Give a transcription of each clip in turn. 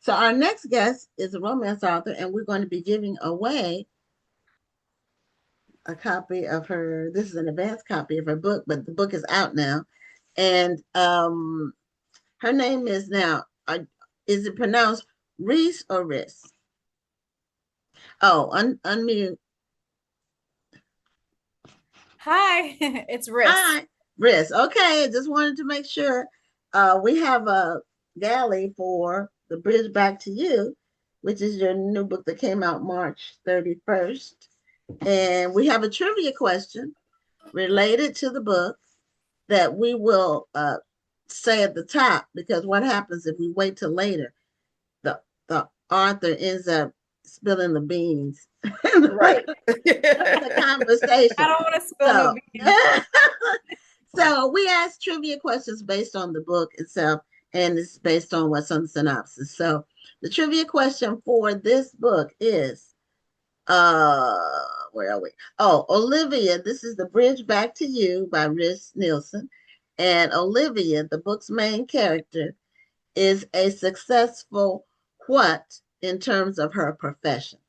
So our next guest is a romance author, and we're going to be giving away a copy of her. This is an advanced copy of her book, but the book is out now. And her name is now, is it pronounced Reese or Riss? Oh, unmute. Hi, it's Riss. Hi, Riss. Okay, just wanted to make sure. We have a galley for The Bridge Back to You, which is your new book that came out March 31st. And we have a trivia question related to the book that we will say at the top, because what happens if we wait till later? The author ends up spilling the beans in Right. the I conversation. don't want to spill no So, beans. so we ask trivia questions based on the book itself, and it's based on what's on the synopsis. So, the trivia question for this book is, uh, where are we? Oh, Olivia. This is The Bridge Back to You by Rhys Neilson, and Olivia, the book's main character, is a successful what in terms of her profession?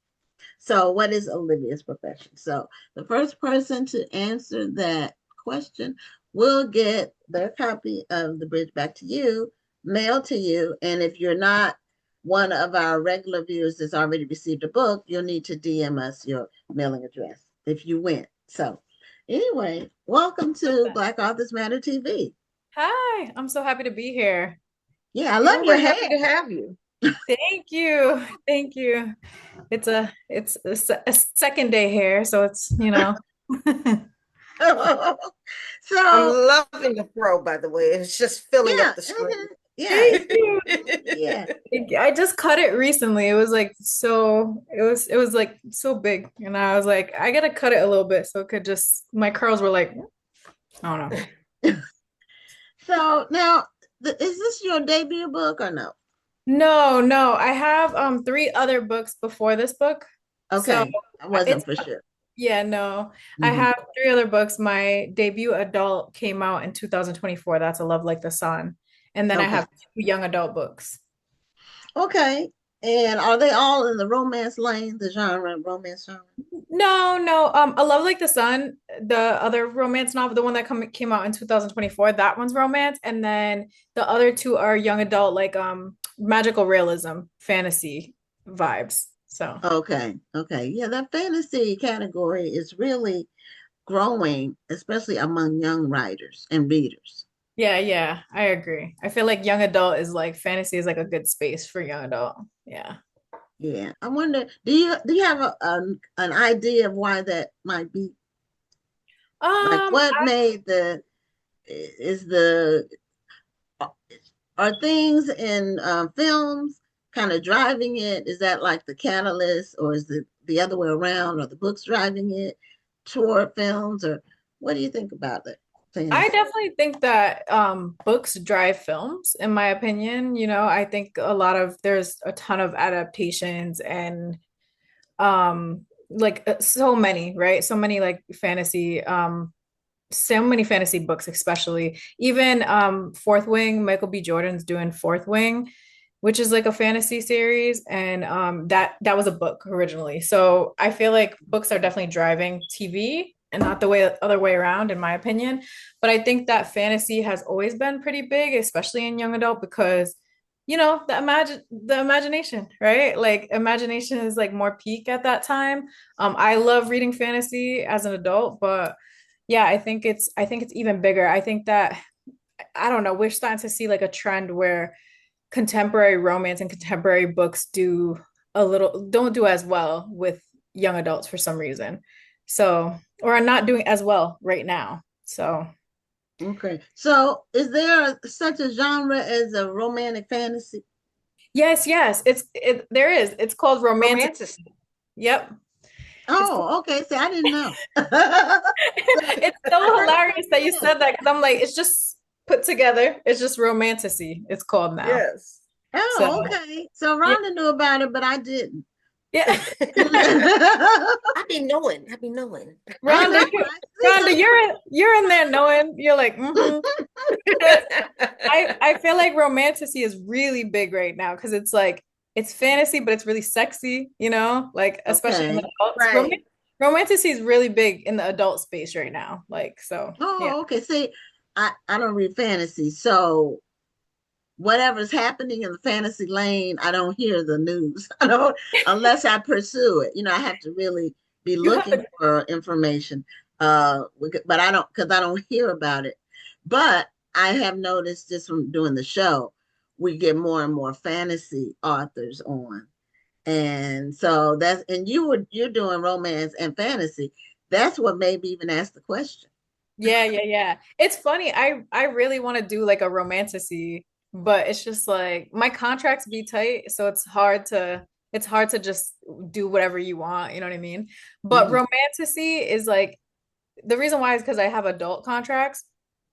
So, what is Olivia's profession? So, the first person to answer that question will get their copy of The Bridge Back to You mailed to you. And if you're not one of our regular viewers that's already received a book, you'll need to DM us your mailing address if you win. So, anyway, welcome Love to that. Black Authors Matter TV. Hi, I'm so happy to be here. Yeah, I love Yeah, your we're hair. happy to have you. Thank you. Thank you. It's a second day here, so it's. I'm So, loving the throw, by the way. It's just filling yeah, up the screen. yeah, Thank you. yeah. I just cut it recently. It was like it was like so big, and I was like, I gotta cut it a little bit so it could just my curls were like, I don't know. So now, is this your debut book or no? No, no. I have three other books before this book. So Okay, I wasn't it's for sure. yeah, no. I Hmm. have three other books. My debut adult came out in 2024. That's A Love Like the Sun. And then I Okay, have two young adult books. okay. And are they all in the romance lane, the genre, romance genre? No, no. A Love Like the Sun, the other romance novel, the one that came out in 2024, that one's romance. And then the other two are young adult, like magical realism, fantasy vibes. So Okay, okay. Yeah, that fantasy category is really growing, especially among young writers and readers. yeah, yeah, I agree. I feel like young adult is like fantasy is like a good space for young adult. Yeah. Yeah, I wonder, do you have an idea of why that might be? Like, Um, what made the is the are things in films kind of driving it? Is that like the catalyst, or is it the other way around? Or the books driving it toward films, or what do you think about that I fantasy? definitely think that books drive films, in my opinion. I think there's a ton of adaptations and like so many, right? So many fantasy books, especially. Even Fourth Wing, Michael B. Jordan's doing Fourth Wing, which is like a fantasy series, and that was a book originally. So I feel like books are definitely driving TV and not the other way around, in my opinion. But I think that fantasy has always been pretty big, especially in young adult, because the imagination, right? Like imagination is like more peak at that time. I love reading fantasy as an adult, but yeah, I think it's even bigger. I think that I don't know, we're starting to see like a trend where contemporary romance and contemporary books don't do as well with young adults for some reason. So, or are not doing as well right now. So, Okay, so is there such a genre as a romantic fantasy? yes, yes, there is. It's called romantic. Romantic. Yep. It's called, Oh, okay. See, I didn't know. So, it's so hilarious that you said that because I'm like, it's just put together. It's just romanticy. It's called now. Yes. So, oh, okay. So yeah, Rhonda knew about it, but I didn't. yeah. I be knowing. I be knowing. I Rhonda, know, you, right? Rhonda, you're in there knowing you're like, because I feel like romanticy is really big right now because it's like it's fantasy, but it's really sexy, you know, like especially in the Okay. adults. Right. Romantasy is really big in the adult space right now. Like, so yeah. Oh, okay. See, I don't read fantasy, so whatever's happening in the fantasy lane, I don't hear the news. I don't unless I pursue it. I have to really be You have looking to, for information. But I don't because I don't hear about it. But I have noticed just from doing the show, we get more and more fantasy authors on. And so you're doing romance and fantasy. That's what made me even ask the question. yeah, yeah, yeah. It's funny. I really want to do like a romantasy, but it's just like my contracts be tight, so it's hard to just do whatever you want, you know what I mean? But Mhm. romantasy is like the reason why is because I have adult contracts.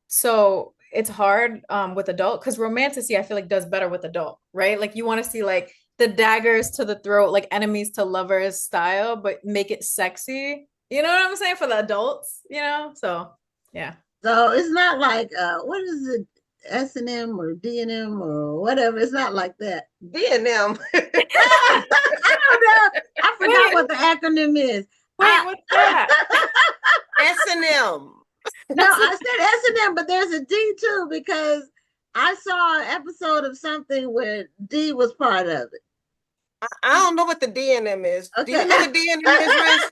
So it's hard with adult because romantasy I feel like does better with adult, right? Like you want to see like the daggers to the throat, like enemies to lovers style, but make it sexy. You know what I'm saying? For the adults, you know? So yeah. So it's not like what is it, S&M or D&M or whatever. It's not like that. D&M. I don't know. I forgot Wait, what the acronym is. wait, I what's that? S&M. no, I said S&M, but there's a D too because I saw an episode of something where D was part of it. I don't know what the D&M is. Do Okay. you know what D&M is, Riz?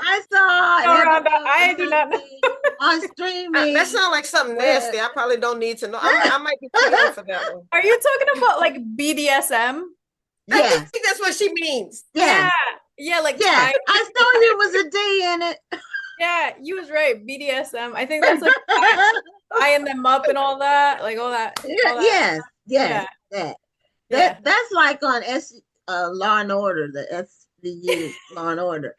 I saw No, an Rhonda, episode of I do not know. something on That streaming sounds like something where nasty. I probably don't need to know. I might be too young for that one. Are you talking about like BDSM? I think yes, that's what she means. Yeah. yes, Yeah, like yes. tie. I told you it was a D in it. Yeah, you was right. BDSM. I think that's like tying them up and all that, like Yeah, all that. yes, yes, Yeah, that yeah. that's like on Law and Order, the SVU Law and Order,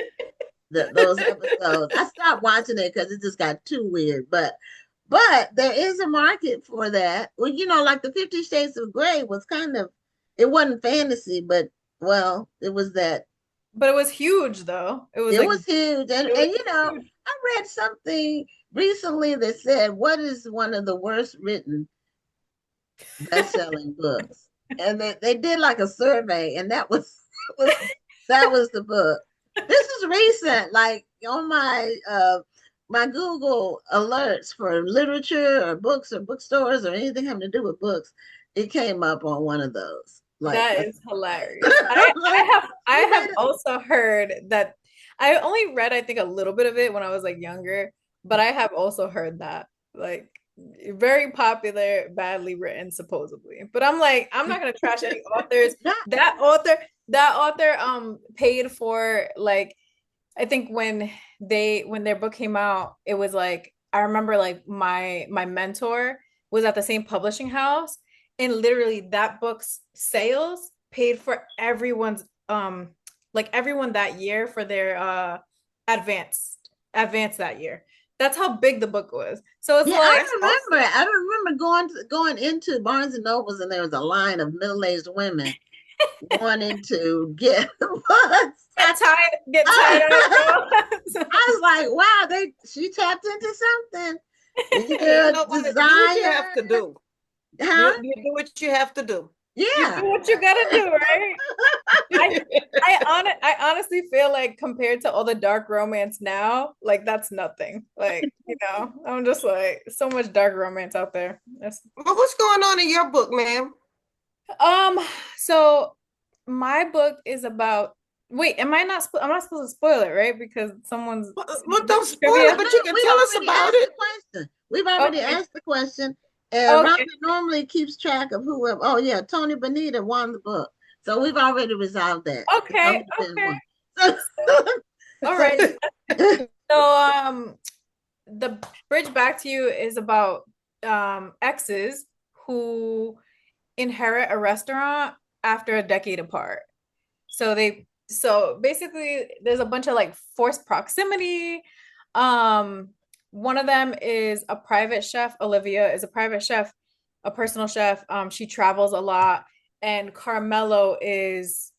those episodes. I stopped watching it because it just got too weird. But there is a market for that. Well, like the 50 Shades of Grey was kind of it wasn't fantasy, but well, it was that But it was huge though. It was it like was huge. And it was huge. I read something recently that said what is one of the worst written best-selling books, and they did like a survey, and was that was the book. This is recent, like on my Google alerts for literature or books or bookstores or anything having to do with books. It came up on one of those. Like, That is hilarious. I like have I who have made it? also heard that I only read I think a little bit of it when I was like younger, but I have also heard that like very popular, badly written supposedly. But I'm like I'm not gonna trash any authors. Not, That author paid for like I think when their book came out, it was like I remember like my mentor was at the same publishing house, and literally that book's sales paid for everyone's like everyone that year for their advance that year. That's how big the book was. So it's yeah, like That's awesome. I remember going into Barnes and Nobles, and there was a line of middle-aged women wanting to get books. get tired of it. I was like, wow, she tapped into something. You Yeah, know what? Do what you have desire, to do. huh? You do what you have to do. You do Yeah. what you gotta do, right? I I honestly feel like compared to all the dark romance now, like that's nothing. Like, I'm just like so much dark romance out there. Well, what's going on in your book, ma'am? Um, so my book is about wait, I'm not supposed to spoil it, right? Because someone's Well, don't spoil trivia. it, but you can We tell us already about asked the it. question. We've already Okay. asked the question. Okay. Rhonda normally keeps track of whoever. Oh yeah, Tony Bonita won the book, so we've already resolved that. Okay. Tony didn't Okay. win. So, All so right. So the bridge back to you is about exes who inherit a restaurant after a decade apart. So basically there's a bunch of like forced proximity. Um one of them is a private chef. Olivia is a private chef, a personal chef. She travels a lot, and Carmelo is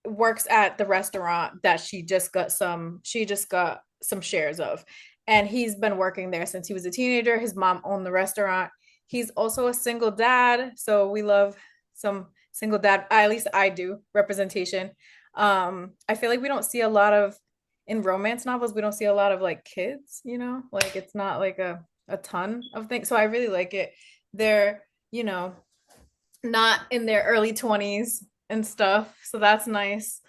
works at the restaurant that she just got some shares of, and he's been working there since he was a teenager. His mom owned the restaurant. He's also a single dad, so we love some single dad. At least I do representation. I feel like we don't see a lot of in romance novels. We don't see a lot of like kids. Like it's not like a ton of things. So I really like it. They're not in their early 20s and stuff. So that's nice.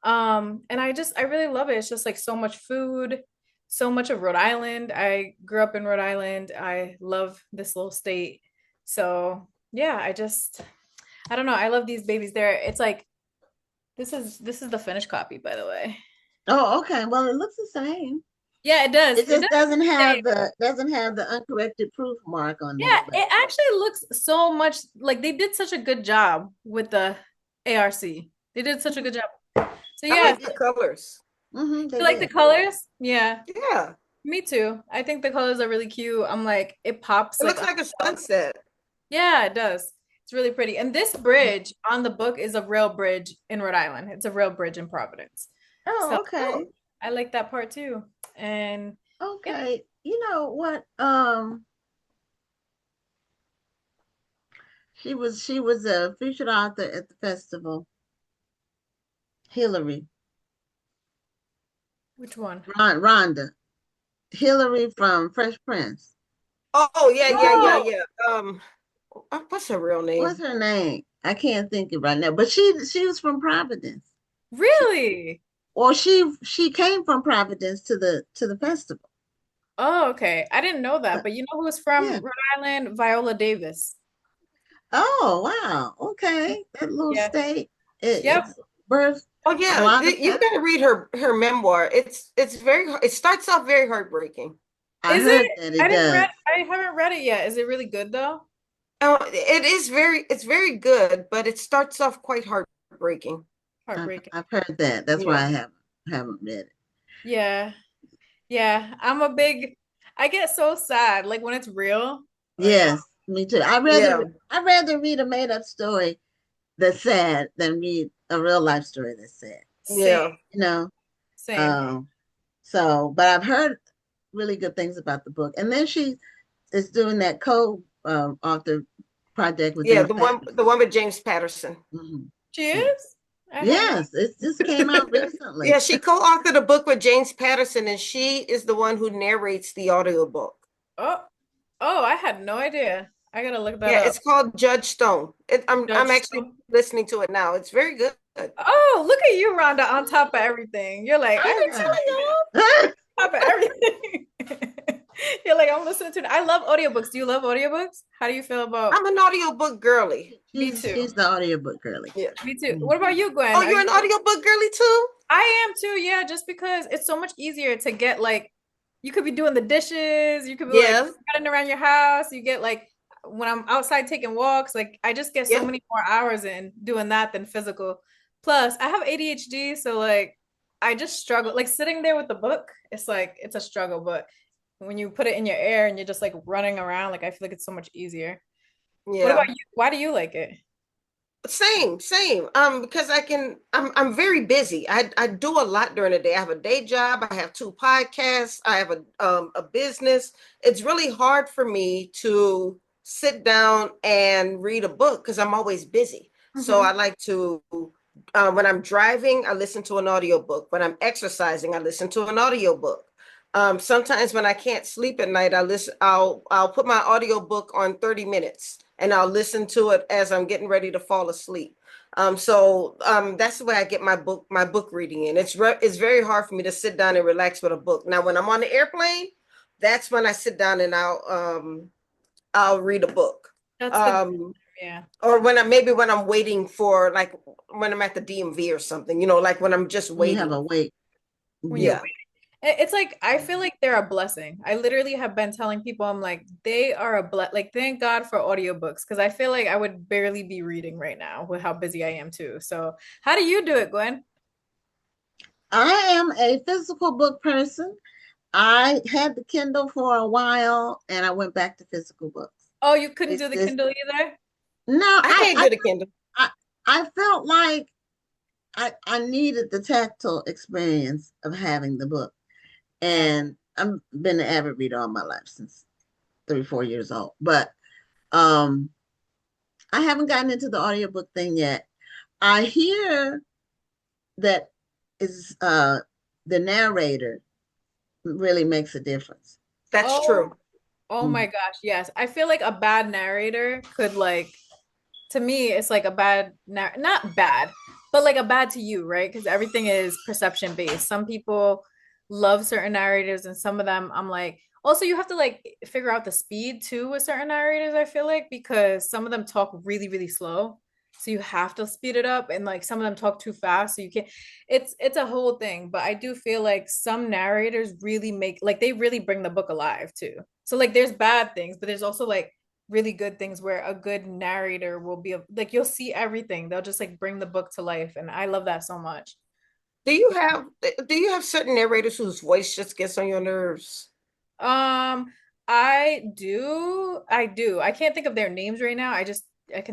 And I really love it. It's just like so much food, so much of Rhode Island. I grew up in Rhode Island. I love this little state. So yeah, I don't know. I love these babies. It's like this is the finished copy, by the way. Oh, okay. Well, it looks the same. Yeah, it does. It It just does say, doesn't have the uncorrected proof mark on yeah, there, but it actually looks so much like they did such a good job with the ARC. They did such a good job. So I yeah, like the colors. they you like the did. colors? Yeah, Yeah. me too. I think the colors are really cute. I'm like, it pops It like looks on like a shelf. sunset. Yeah, it does. It's really pretty. And this bridge on the book is a real bridge in Rhode Island. It's a real bridge in Providence. So Oh, okay. Oh, I like that part too. And yeah, Okay. You know what? She was a featured author at the festival. Hillary, which one? Rhonda, Hillary from Fresh Prince. oh yeah, yeah, yeah, Oh, yeah. What's her real What's name? her name? I can't think of it right now, but she was from Providence. She really? or she came from Providence to the festival. Oh, okay. I didn't know that, But but you know who's yeah. from Rhode Island? Viola Davis. Oh wow. Okay. That little Yeah. state. Yep. It's birth Oh a yeah, lot of you got to read her memoir. It starts off very heartbreaking. I Is heard it? that it does. I haven't read it yet. Is it really good though? It's very good, but it starts off quite heartbreaking. Heartbreaking. I've heard that. That's why Yeah. I haven't read it. Yeah. Yeah. I get so sad like when it's real. Like, Yes, me too. Yeah. I'd rather read a made up story that's sad than read a real life story that's sad. same, Yeah. You know. same. Um. So, but I've heard really good things about the book, and then she is doing that co-author project with Yeah, James the Patterson. one with James Patterson. Mhm. She Yeah. is? I had no. Yes, it just came out Yeah, recently. she co-authored a book with James Patterson, and she is the one who narrates the audiobook. Oh, oh, I had no idea. I gotta look that Yeah, up. it's called Judge Stone. I'm Judge actually Stone. listening to it now. It's very good. Oh, look at you, Rhonda, on top of everything. You're like, I I've been read Yeah. telling it. y'all. Top of everything. You're like, I'm listening to it. I love audiobooks. Do you love audiobooks? How do you feel about I'm an audiobook girly. me She's too? the audiobook girly. Yeah. Me too. Mhm. What about you, Oh, Gwen? Are you're you an audiobook girly too? I am too, yeah, just because it's so much easier to get like you could be doing the dishes, you could be like Yeah. running around your house, you get like when I'm outside taking walks, like I just get so Yeah. many more hours in doing that than physical. Plus, I have ADHD, so like I just struggle like sitting there with the book, it's like it's a struggle, but when you put it in your ear and you're just like running around, like I feel like it's so much easier. What Yeah. about you? Why do you like it? Same. Because I'm very busy. I do a lot during the day. I have a day job. I have two podcasts. I have a business. It's really hard for me to sit down and read a book because I'm always busy. So Mm-hmm. I like to, when I'm driving, I listen to an audiobook. When I'm exercising, I listen to an audiobook. Sometimes when I can't sleep at night, I'll put my audiobook on 30 minutes and I'll listen to it as I'm getting ready to fall asleep. That's the way I get my book reading in. It's very hard for me to sit down and relax with a book. Now, when I'm on the airplane, that's when I sit down and I'll read a book. That's the Um, yeah. or when I'm waiting for like when I'm at the DMV or something, like when I'm just When you have waiting. a wait. When you're Mhm. Yeah. It's like I feel like they're a blessing. I literally have been telling people I'm like they are like thank God for audiobooks because I feel like I would barely be reading right now with how busy I am too. So how do you do it, Gwen? I am a physical book person. I had the Kindle for a while and I went back to physical books. Oh, you couldn't It's do the just Kindle either? no, I can't do the Kindle. I I felt like I needed the tactile experience of having the book. Yeah. And I've been an avid reader all my life since 3, 4 years old. But um I haven't gotten into the audiobook thing yet. I hear that is the narrator really makes a difference. That's Oh, true. oh Mhm. my gosh, yes. I feel like a bad narrator could like to me it's like a bad not bad, but like a bad to you, right? Because everything is perception based. Some people love certain narrators and some of them I'm like also you have to like figure out the speed too with certain narrators, I feel like, because some of them talk really, really slow. So you have to speed it up and like some of them talk too fast. So you can't it's a whole thing. But I do feel like some narrators really make like they really bring the book alive too. So like there's bad things, but there's also like really good things where a good narrator will be like you'll see everything. They'll just like bring the book to life. And I love that so much. Do you have certain narrators whose voice just gets on your nerves? Um, I do. I can't think of their names right now. I can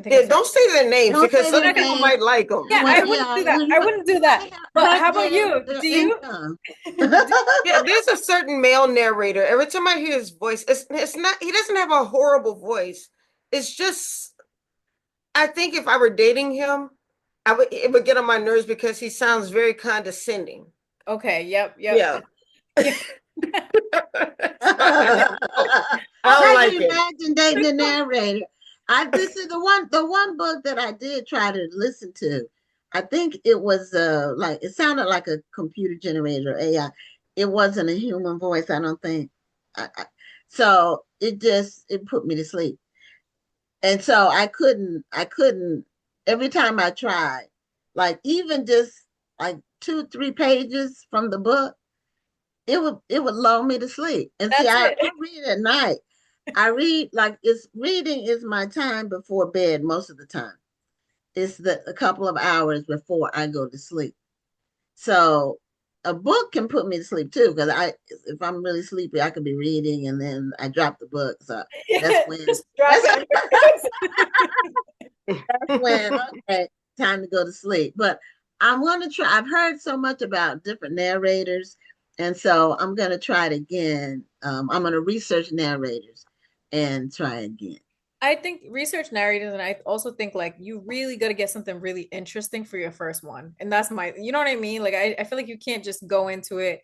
think of Yeah, some. don't say their names Don't because say some their people name. might like them. Yeah, Well, I wouldn't yeah, do that. I wouldn't do that. I have But heard how about you? their Do you? income. Yeah, there's a certain male narrator. Every time I hear his voice, it's not, he doesn't have a horrible voice. It's just, I think if I were dating him, it would get on my nerves because he sounds very condescending. Okay, yep, yep. Yeah. Yeah. So I don't I can like it. imagine dating a narrator. This is the one book that I did try to listen to. I think it was like it sounded like a computer generator AI. It wasn't a human voice, I don't think. So it put me to sleep. And so I couldn't every time I tried, like even just like 2, 3 pages from the book, it would lull me to sleep. And see, That's I it. read at night. I read like it's reading is my time before bed most of the time. It's a couple of hours before I go to sleep. So a book can put me to sleep too, because if I'm really sleepy, I could be reading and then I drop the book. So that's when Just drop that's it. when okay, time to go to sleep. But I'm gonna try. I've heard so much about different narrators, and so I'm gonna try it again. I'm gonna research narrators and try again. I think research narrators, and I also think like you really got to get something really interesting for your first one. And that's my, you know what I mean? Like I feel like you can't just go into it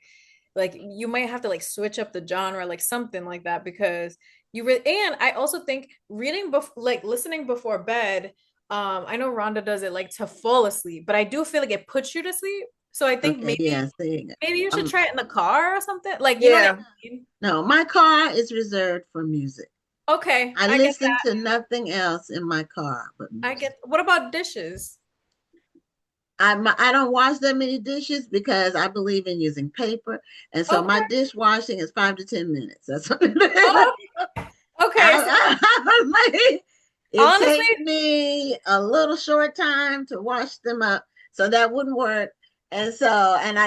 like you might have to like switch up the genre, like something like that, because you really and I also think reading like listening before bed, I know Rhonda does it like to fall asleep, but I do feel like it puts you to sleep. So I think Okay, yeah. See, maybe you should um, try it in the car or something. Like, you know what I Yeah. mean? no, my car is reserved for music. Okay, I I get listen to nothing else in my car but I music. get what about dishes? I don't wash that many dishes because I believe in using paper, and so my Okay. dishwashing is 5 to 10 minutes. That's what it is. Oh, okay. So It honestly, takes me a little short time to wash them up, so that wouldn't work. And so, and I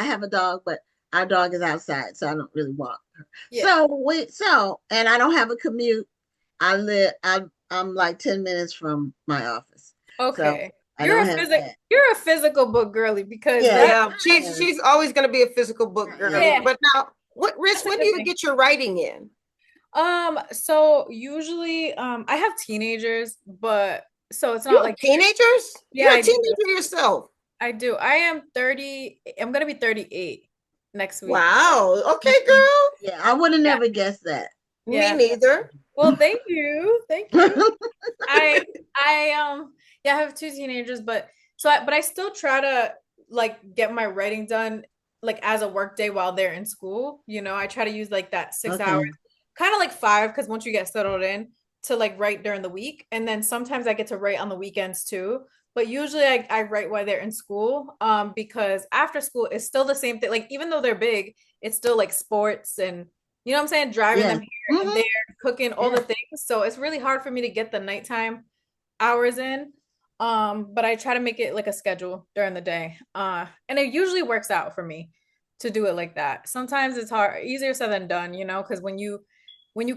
have a dog, but our dog is outside, so I don't really walk her. yeah. And I don't have a commute. I'm like 10 minutes from my office, so Okay. I don't have that. You're a physical book girly because Yes, that Yeah. She's yes, she's always gonna be a physical book yes. girly. yeah, But now, what Riz, that's a when do good you thing. get your writing in? So usually I have teenagers, but so it's You not have like teenagers? yeah, You're a I do. teenager yourself. I do. I am 30. I'm gonna be 38 next week. Wow. Okay, Mhm. girl. Yeah, I would have Yeah, never guessed that. Me yeah. neither. Well, thank you. Thank you. I yeah, I have two teenagers, but but I still try to like get my writing done like as a work day while they're in school. You know, I try to use like that 6 hours, Okay. kind of like five, because once you get settled in to like write during the week. And then sometimes I get to write on the weekends too. But usually I write while they're in school. Because after school it's still the same thing. Like even though they're big, it's still like sports and you know what I'm saying, driving Yeah. them here and Hmm. there, cooking, all the Yeah. things. So it's really hard for me to get the nighttime hours in. But I try to make it like a schedule during the day. And it usually works out for me to do it like that. Sometimes it's hard, easier said than done, you know, because when you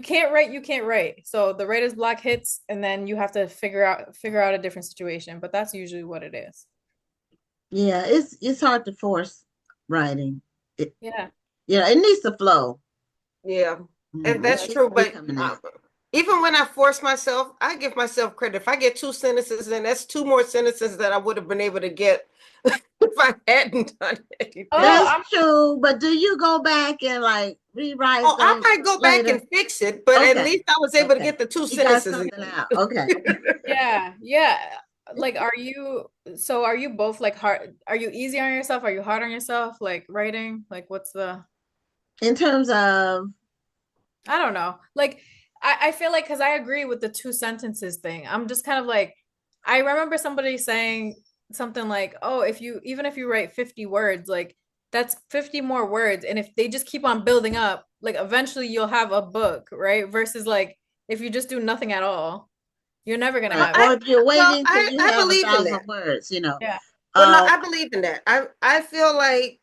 can't write, you can't write. So the writer's block hits and then you have to figure out a different situation. But that's usually what it is. Yeah. It's hard to force writing. It Yeah. it needs to flow. Yeah. And It that's needs true. to be But coming out. Even when I force myself, I give myself credit. If I get two sentences in, that's two more sentences that I would have been able to get if I hadn't done anything. Oh, That's true, but do you go back and like rewrite Oh, I those might go back later? and fix it, but at Okay, least I was able to okay. get the two You got sentences something in. out. Okay. yeah, yeah. Like, are you both like hard? Are you easy on yourself? Are you hard on yourself? Like writing? Like, what's the, In terms of, I don't know. Like, I feel like, because I agree with the two sentences thing. I'm just kind of like, I remember somebody saying something like, oh, even if you write 50 words, like that's 50 more words. And if they just keep on building up, like eventually you'll have a book, right? Versus like if you just do nothing at all, you're never gonna right, Well, have or it. I if you're well, waiting till you I have a believe in thousand that. words, you know. Yeah. Well, no, Uh, I believe in that. I feel like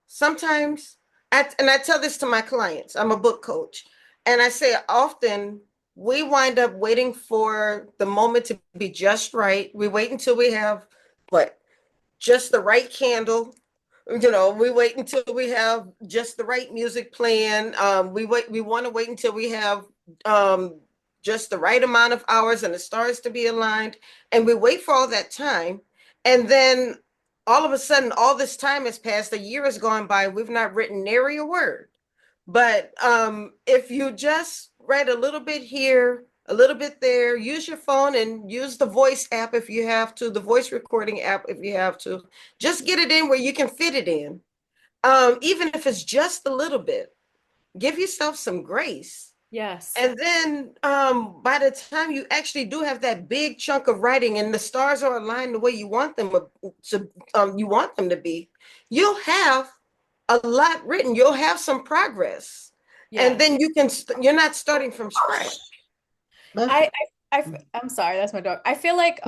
sometimes and I tell this to my clients. I'm a book coach, and I say often we wind up waiting for the moment to be just right. We wait until we have what just the right candle. We wait until we have just the right music playing. We want to wait until we have um, just the right amount of hours and the stars to be aligned. And we wait for all that time. And then all of a sudden, all this time has passed. A year has gone by. We've not written nary a word. But if you just write a little bit here, a little bit there, use your phone and use the voice app if you have to, the voice recording app if you have to, just get it in where you can fit it in. Even if it's just a little bit, give yourself some grace. Yes. And then by the time you actually do have that big chunk of writing and the stars are aligned the way you want them to be, you'll have a lot written. You'll have some progress, and Yes. then you're not starting from scratch. that's I, I'm sorry, that's my dog. I feel like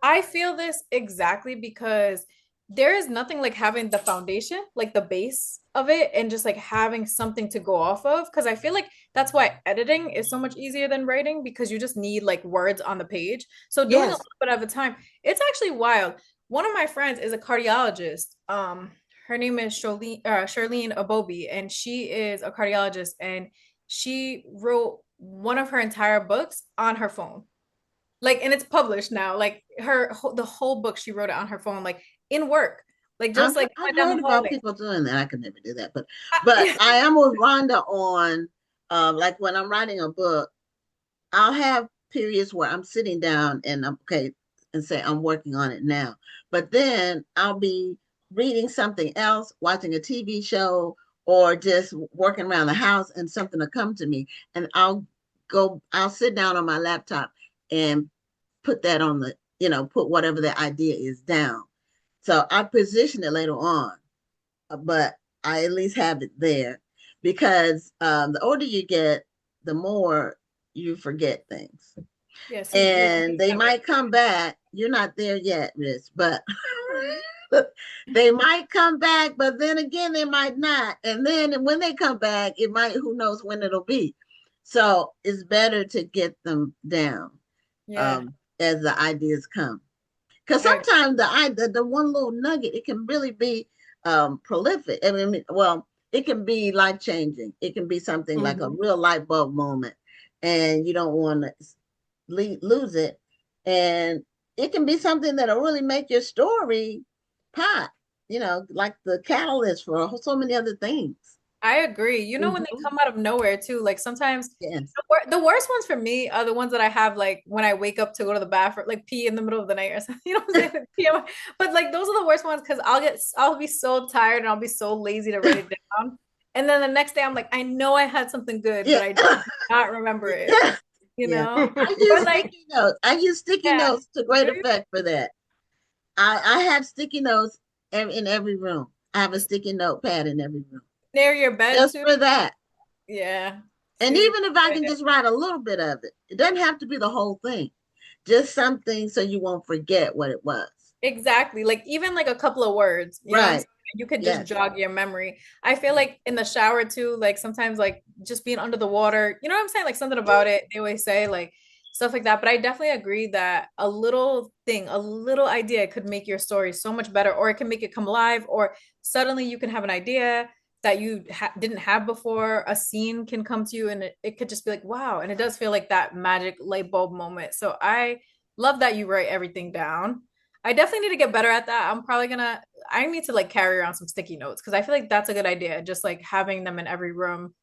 I feel this exactly because there is nothing like having the foundation, like the base of it, and just like having something to go off of. Because I feel like that's why editing is so much easier than writing because you just need like words on the page. So doing a Yes. little bit at a time, it's actually wild. One of my friends is a cardiologist. Her name is Charlene Abobi, and she is a cardiologist, and she wrote one of her entire books on her phone, like, and it's published now, like the whole book she wrote it on her phone, like in work, like just like I've going down heard the about hallway. people doing that. I could never do that, but I, I am with Rhonda on, like when I'm writing a book, I'll have periods where I'm sitting down and I'm okay and say I'm working on it now. But then I'll be reading something else, watching a TV show, or just working around the house and something will come to me. And I'll sit down on my laptop and put that on put whatever the idea is down. So I position it later on, but I at least have it there because the older you get, the more you forget things. yeah, so you're And they might come back. You're not there yet, Rich, but they might come back, but then again, they might not. And then when they come back, it might, who knows when it'll be. So it's better to get them down yeah, as the ideas come. Because I sometimes the one little nugget, it can really be prolific. I mean, well, it can be life changing. It can be something like a Mhm. real light bulb moment, and you don't want to lose it. And it can be something that'll really make your story pop. Like the catalyst for so many other things. I agree. You know, when they Mhm. come out of nowhere too, like sometimes Yes. the worst ones for me are the ones that I have like when I wake up to go to the bathroom, like pee in the middle of the night or something. You know what I'm saying? But like those are the worst ones because I'll be so tired and I'll be so lazy to write it down. And then the next day I'm like, I know I had something good, but Yeah. I do not remember it, you Yeah. know? I use Or like, sticky notes. I use sticky yeah, notes to great do you? effect for that. I have sticky notes in every room. I have a sticky notepad in every room Near your bed just too? for that. Yeah. And See, even if I can just write a little bit of it, it doesn't have to be the whole thing. Just something so you won't forget what it was. exactly. Like even like a couple of words, you know what I'm saying? Right. You could just Yes. jog your memory. I feel like in the shower too, like sometimes like just being under the water, you know what I'm saying? Like something about it. They always say like stuff like that. But I definitely agree that a little thing, a little idea could make your story so much better, or it can make it come alive, or suddenly you can have an idea. that you didn't have before. A scene can come to you and it could just be like, wow. And it does feel like that magic light bulb moment. So I love that you write everything down. I definitely need to get better at that. I need to like carry around some sticky notes because I feel like that's a good idea. Just like having them in every room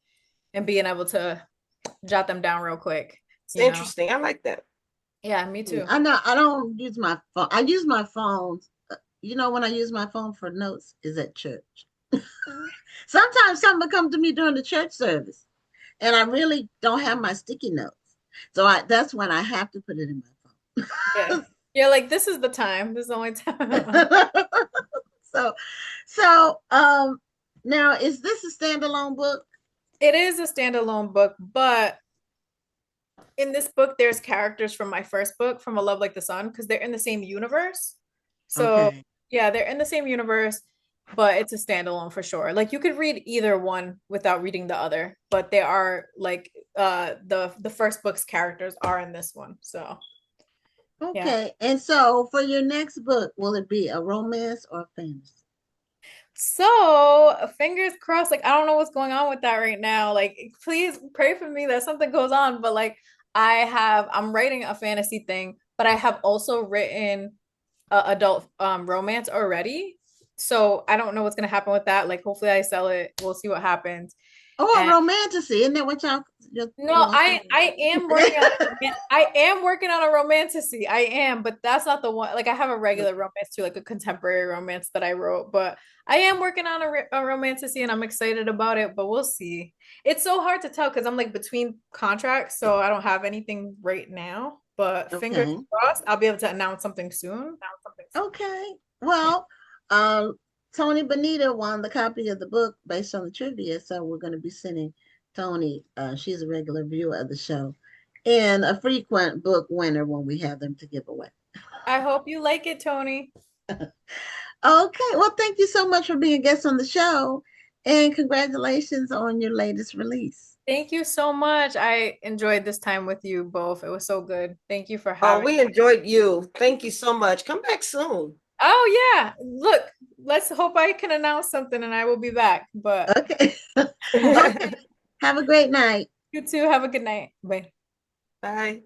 and being able to jot them down real quick, It's you know? interesting. I like that. Yeah, me too. I don't use my phone. I use my phone. When I use my phone for notes is at church. Sometimes something will come to me during the church service, and I really don't have my sticky notes. So that's when I have to put it in my Yeah. phone. You're like, this is the time. This is the only time. so so now is this a standalone book? It is a standalone book, but in this book, there's characters from my first book, From a Love Like the Sun, because they're in the same universe. So Okay. yeah, they're in the same universe, but it's a standalone for sure. Like you could read either one without reading the other, but they are like the first book's characters are in this one. So yeah. Okay. And so for your next book, will it be a romance or a fantasy? So fingers crossed, like I don't know what's going on with that right now. Like please pray for me that something goes on. But like I'm writing a fantasy thing, but I have also written adult romance already. So I don't know what's gonna happen with that. Like hopefully I sell it. We'll see what happens. Oh, And romantasy. Isn't that what no, you're gonna say? I am working on I am working on a romantasy. I am, but that's not the one. Like I have a regular romance too, like a contemporary romance that I wrote, but I am working on a romantasy and I'm excited about it, but we'll see. It's so hard to tell because I'm like between contracts, so I don't have anything right now, but fingers Okay. crossed I'll be able to announce something soon. Okay. Yeah. Well, Tony Bonita won the copy of the book based on the trivia, so we're going to be sending Tony. She's a regular viewer of the show, and a frequent book winner when we have them to give away. I hope you like it, Tony. Okay. Well, thank you so much for being a guest on the show, and congratulations on your latest release. Thank you so much. I enjoyed this time with you both. It was so good. Thank you for Oh, having we me. enjoyed you. Thank you so much. Come back soon. Oh yeah. Look, let's hope I can announce something and I will be back. But Okay. Okay. Have a great night. you too have a good night. Bye. Bye.